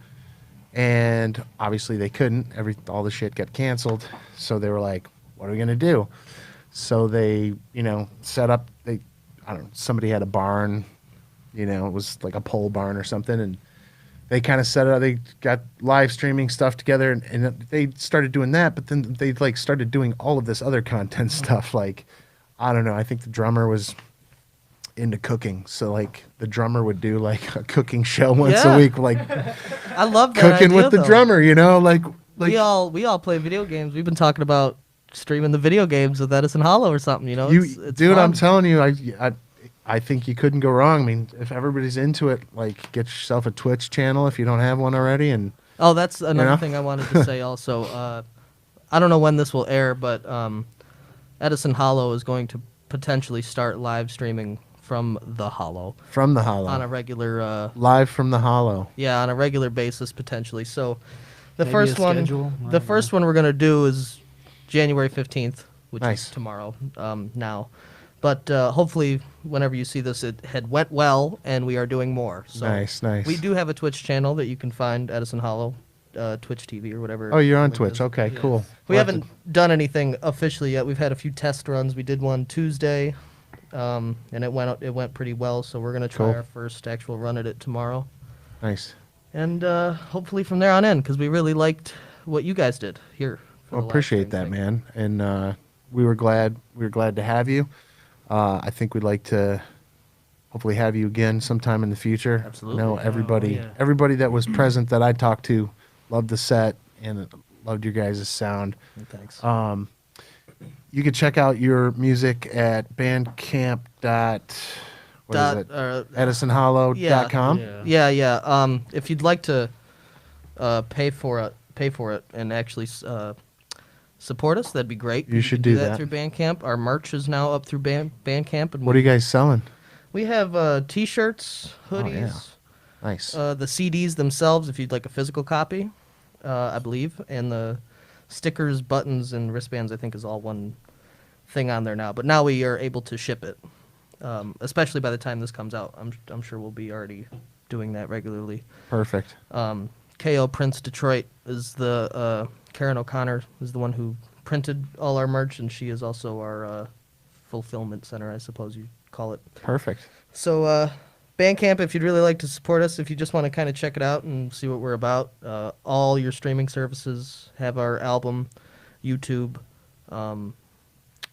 and obviously they couldn't. All the shit got canceled, so they were like, "What are we gonna do?" So they, set up. Somebody had a barn, it was like a pole barn or something, and they kind of set it up. They got live streaming stuff together, and they started doing that. But then they like started doing all of this other content stuff. Like, I don't know. I think the drummer was into cooking, so like the drummer would do like a cooking show once a week, like I love that cooking idea, with the though. drummer. You know, like we all play video games. We've been talking about streaming the video games with Edison Hollow or something. You know, it's dude. fun. I'm telling you, I think you couldn't go wrong. I mean, if everybody's into it, like get yourself a Twitch channel if you don't have one already, and Oh, that's another know? thing I wanted to say also. I don't know when this will air, but Edison Hollow is going to potentially start live streaming from the Hollow from the Hollow on a regular live from the Hollow. on a regular basis potentially. So the Maybe first a one schedule? I the don't first one we're going to do is January 15th, which Nice. is tomorrow now. But hopefully whenever you see this it had went well and we are doing more. So Nice. we do have a Twitch channel that you can find, Edison Hollow, Twitch TV or whatever. Oh, you're on the link Twitch. is. Okay, cool. We We'll have haven't done anything officially yet. We've had a few test runs. We did one Tuesday, and it went pretty well. So we're gonna try Cool. our first actual run at it tomorrow, Nice. and hopefully from there on in, because we really liked what you guys did here. for Well, the live appreciate stream that, thing. man. And we were glad to have you. I think we'd like to hopefully have you again sometime in the future. Absolutely. I know everybody yeah. everybody that was present that I talked to loved the set and loved your guys' sound. Thanks. You can check out your music at bandcamp. EdisonHollow.com. Yeah. If you'd like to pay for it and actually support us, that'd be great. You should can do that that. through Bandcamp. Our merch is now up through Bandcamp, and What are you guys selling? we have T-shirts, hoodies, yeah. Nice. the CDs themselves, if you'd like a physical copy, I believe, and the stickers, buttons, and wristbands. I think is all one thing on there now. But now we are able to ship it, especially by the time this comes out. I'm sure we'll be already doing that regularly. Perfect. KO Prince Detroit is the Karen O'Connor is the one who printed all our merch, and she is also our fulfillment center, I suppose you'd call it. Perfect. So Bandcamp, if you'd really like to support us, if you just want to kind of check it out and see what we're about, all your streaming services have our album, YouTube, and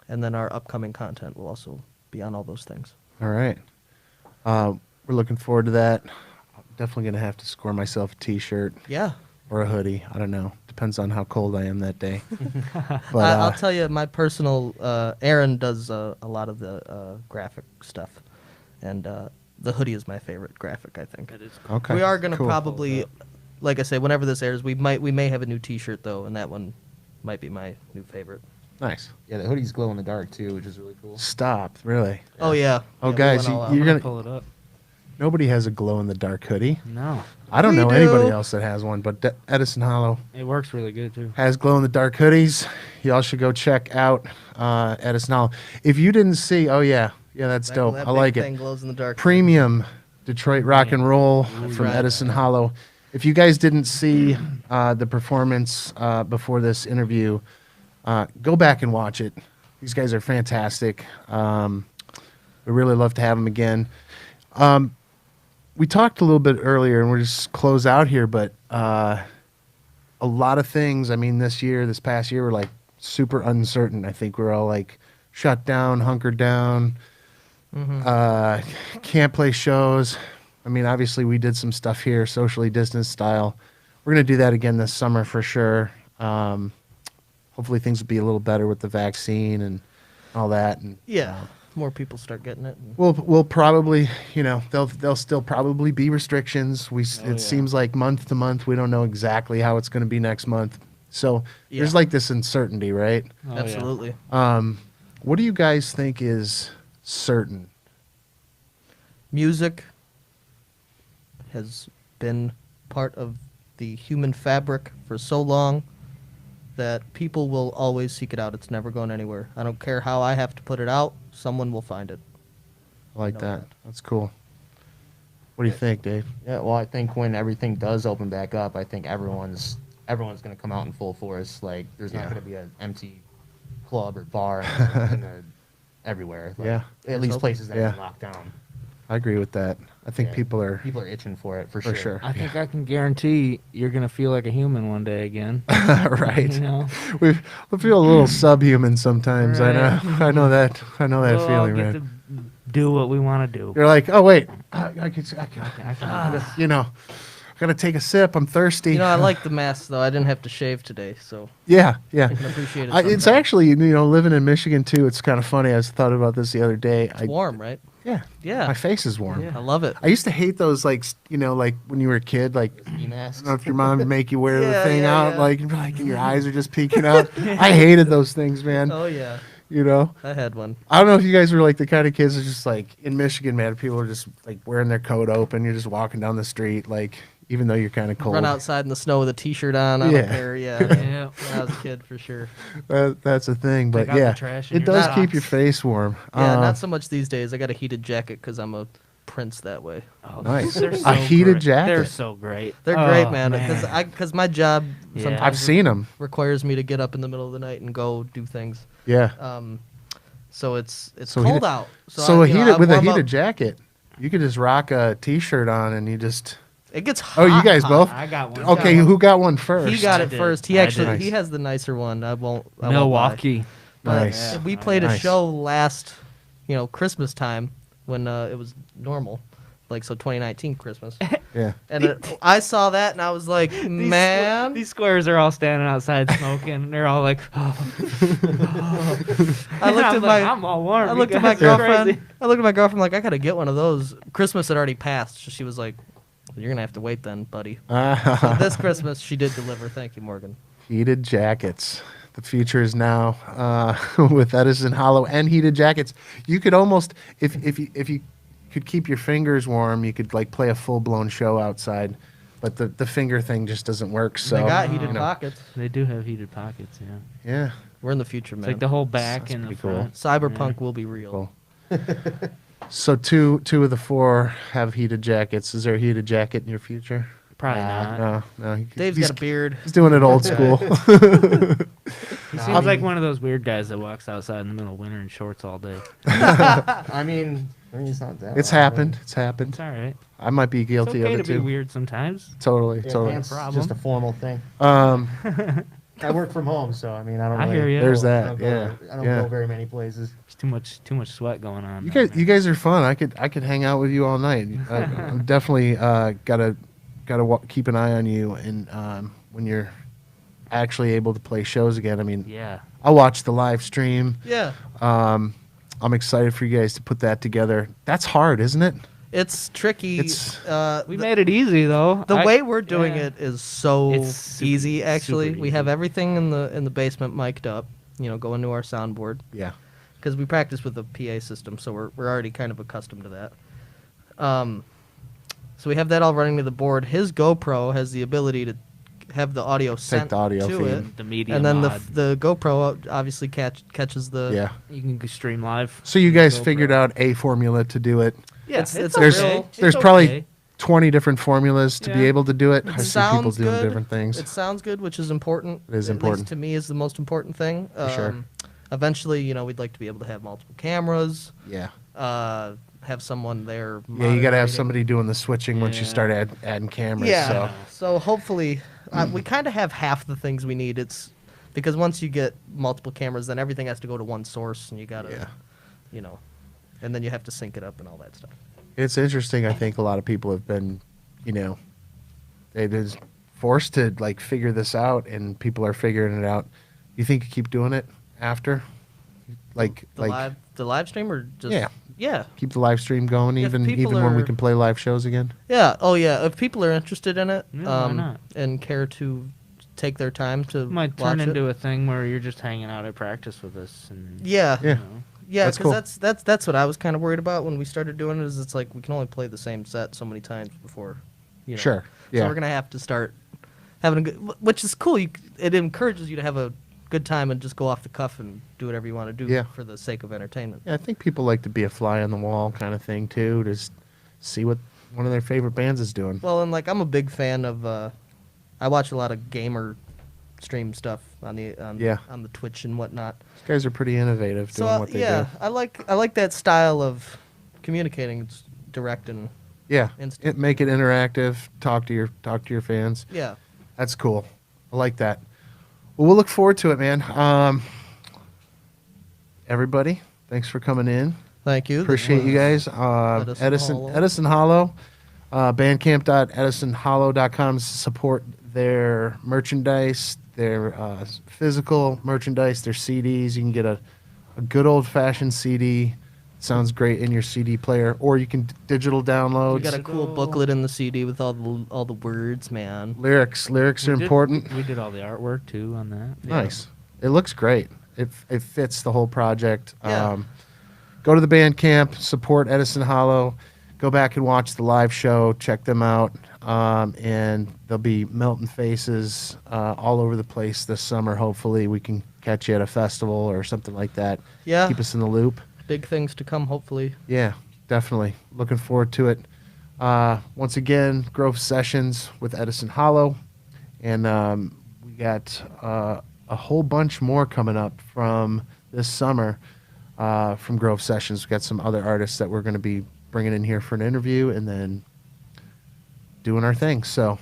then our upcoming content will also be on all those things. All right. We're looking forward to that. I'm definitely going to have to score myself a T-shirt Yeah. or a hoodie. I don't know. Depends on how cold I am that day. But I'll tell you, my personal Aaron does a lot of the graphic stuff, and the hoodie is my favorite graphic. I think That is cool. okay. we are gonna cool. probably, like I say, whenever this airs, we may have a new T-shirt though, and that one might be my new favorite. Nice. Yeah, the hoodies glow in the dark too, which is really cool. Stop. Really. Oh yeah. Oh, Yeah, we guys, went all out. you're I'm gonna. pull it up. Nobody has a glow in the dark hoodie. No, I don't We know do. anybody else that has one, but Edison Hollow it works really good too. has glow in the dark hoodies. Y'all should go check out Edison Hollow. If you didn't see, oh yeah, that's dope. That I big like thing it. glows in the dark. Premium Detroit rock and roll from right. Edison Hollow. If you guys didn't see the performance before this interview, go back and watch it. These guys are fantastic. We really love to have them again. We talked a little bit earlier, and we'll just close out here, but a lot of things, I mean, this past year, were like super uncertain. I think we're all like shut down, hunkered down, can't play shows. I mean, obviously, we did some stuff here, socially distanced style. We're going to do that again this summer for sure. Hopefully, things will be a little better with the vaccine and all that. And Yeah. More people start getting it. And we'll probably, there'll still probably be restrictions. yeah. It seems like month to month, we don't know exactly how it's going to be next month. So there's Yeah. like this uncertainty, right? Oh, yeah. Absolutely. What do you guys think is certain? Music has been part of the human fabric for so long that people will always seek it out. It's never going anywhere. I don't care how I have to put it out, someone will find it. I like know that. that. That's cool. What do you think, Dave? Yeah, well, I think when everything does open back up, I think everyone's going to come out in full force. Like, there's not Yeah. going to be an empty club or bar everywhere. Like, Yeah. At least hope- places that Yeah. are locked down. I agree with that. I think Yeah. people are People are itching for it for for sure. sure. I think I can guarantee you're gonna feel like a human one day again. Right. You know, We feel a little subhuman sometimes. I know. Right. I know that. I know that we'll all feeling, get man. to do what we want to do. You're like, oh wait, I Ah. you know, gotta take a sip. I'm thirsty. You know, I like the mask though. I didn't have to shave today, so Yeah, yeah. I can appreciate it. It's sometimes. actually, living in Michigan too. It's kind of funny. I was thought about this the other day. It's warm, right? Yeah, Yeah. my face is warm. I love it. I used to hate those, like like when you were a kid, like Ski masks. I don't know if your mom would make you wear the Yeah, thing yeah, out, yeah. like you'd be like, and your eyes are just peeking out. I hated those things, man. Oh yeah, You know. I had one. I don't know if you guys were like the kind of kids that just like in Michigan, man. People are just like wearing their coat open. You're just walking down the street, like even though you're kind of cold. Run outside in the snow with a t-shirt on. I Yeah. don't care. Yeah. Yeah. When I was a kid, for sure. That's a thing, but Take out the yeah, trash in it your does socks. keep your face warm. Yeah, not so much these days. I got a heated jacket because I'm a prince that way. Oh, Nice. they're A heated great. jacket? They're so great. They're Oh, great, man. Because my job Yeah. sometimes I've seen them. requires me to get up in the middle of the night and go do things. Yeah. So it's So cold heated- out. So I- you know, I with a warm heated up. jacket, you could just rock a t-shirt on and you just. It gets hot. Oh, you guys hot. both. I got one. Okay, got one. who got one first? He got I it did. first. He I actually did. he has the nicer one. I won't lie. Milwaukee. But Nice. we played a Nice. show last, Christmas time when it was normal, like so 2019 Christmas. Yeah. And I saw that and I was like, man. These squares are all standing outside smoking. They're all like, I looked at my I'm all warm. I You looked at my guys are girlfriend. crazy. I looked at my girlfriend like I gotta get one of those. Christmas had already passed, so she was like, "You're gonna have to wait then, buddy." So this Christmas she did deliver. Thank you, Morgan. Heated jackets. The future is now with Edison Hollow and heated jackets. You could almost, if you could keep your fingers warm, you could like play a full blown show outside. But the finger thing just doesn't work. So They got heated you know. pockets. They do have heated pockets, yeah. Yeah. We're in the future, It's man. like the whole back That's and the pretty cool. front. Cyberpunk will be real. Cool. So two of the four have heated jackets. Is there a heated jacket in your future? Probably not. No. Dave's got a beard. He's doing it old school. He seems like one of those weird guys that walks outside in the middle of winter in shorts all day. I mean, it's not that. It's long, happened. It's happened. It's all right. I might be It's guilty okay of to it be too. weird sometimes. Totally, Yeah, totally. pants problem. just a formal thing. Um, I work from home, so I mean, I don't. I really hear ya. There's I that, don't yeah, I don't yeah. go very many places. There's too much sweat going on. you down guys, you guys are fun. I could hang out with you all night. I'm definitely gotta keep an eye on you, and when you're actually able to play shows again. I mean, Yeah. I'll watch the live stream. Yeah. I'm excited for you guys to put that together. That's hard, isn't it? It's tricky. It's- We made it easy though. The way we're doing yeah. it is so It's super- easy. Actually, super we have easy. everything in the basement mic'd up. Going to our soundboard Yeah. because we practice with a PA system, so we're already kind of accustomed to that. So we have that all running to the board. His GoPro has the ability to have the audio sent the audio to feed. it, The media and then mod. the GoPro obviously catches the Yeah. You can go stream live. So you guys GoPro. figured out a formula to do it. Yeah, It's a There's real- there's It's probably okay. 20 different formulas to be Yeah. able to do it. It I see people sounds doing good. different things. It sounds good, which is important. It is At important. least to me, is the most important thing. sure. Eventually, we'd like to be able to have multiple cameras. Yeah. Have someone there. Yeah, you got to have moderating. somebody doing the switching once you Yeah. start adding cameras. Yeah. So. So hopefully, we kind of have half the things we need. It's because once you get multiple cameras, then everything has to go to one source, and you gotta, Yeah. and then you have to sync it up and all that stuff. It's interesting. I think a lot of people have been, they've been forced to like figure this out, and people are figuring it out. You think you keep doing it after, The live stream or just yeah. keep the live stream going If even people when we are- can play live shows again? Yeah. Oh yeah. If people are interested in it, Yeah, why not? and care to take their time to It might watch turn it. into a thing where you're just hanging out at practice with us. And, Yeah. Yeah. you know. Yeah, That's because cool. that's what I was kind of worried about when we started doing it. Is it's like we can only play the same set so many times before, Sure. Yeah. So we're gonna have to start having a good, which is cool. It encourages you to have a good time and just go off the cuff and do whatever you want to do Yeah. for the sake of entertainment. Yeah, I think people like to be a fly on the wall kind of thing too, to see what one of their favorite bands is doing. Well, and like I'm a big fan of. I watch a lot of gamer stream stuff on the Twitch and whatnot. These guys are pretty innovative doing So what they yeah, do. I like that style of communicating. direct and Yeah, instant. make it interactive. Talk to your fans. Yeah. That's cool. I like that. Well, we'll look forward to it, man. Everybody, thanks for coming in. Thank you. Appreciate you guys. Edison Hollow. Edison Hollow, bandcamp.edisonhollow.com to support their merchandise, their physical merchandise, their CDs. You can get a good old-fashioned CD. Sounds great in your CD player, or you can digital downloads. We got a cool booklet in the CD with all the words, man. Lyrics are important. We did all the artwork too on that. Nice. It looks great. It fits the whole project. Yeah. Go to the Bandcamp, support Edison Hollow, go back and watch the live show, check them out, and there'll be melting faces all over the place this summer. Hopefully we can catch you at a festival or something like that. Yeah. Keep us in the loop. Big things to come, hopefully. Yeah, definitely. Looking forward to it. Once again, Grove Sessions with Edison Hollow. And we got a whole bunch more coming up from this summer from Grove Sessions. We've got some other artists that we're going to be bringing in here for an interview and then doing our thing. So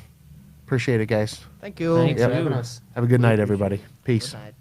appreciate it, guys. Thank you. Thanks. Yep. For having us. Have a good night, everybody. Peace. Good night.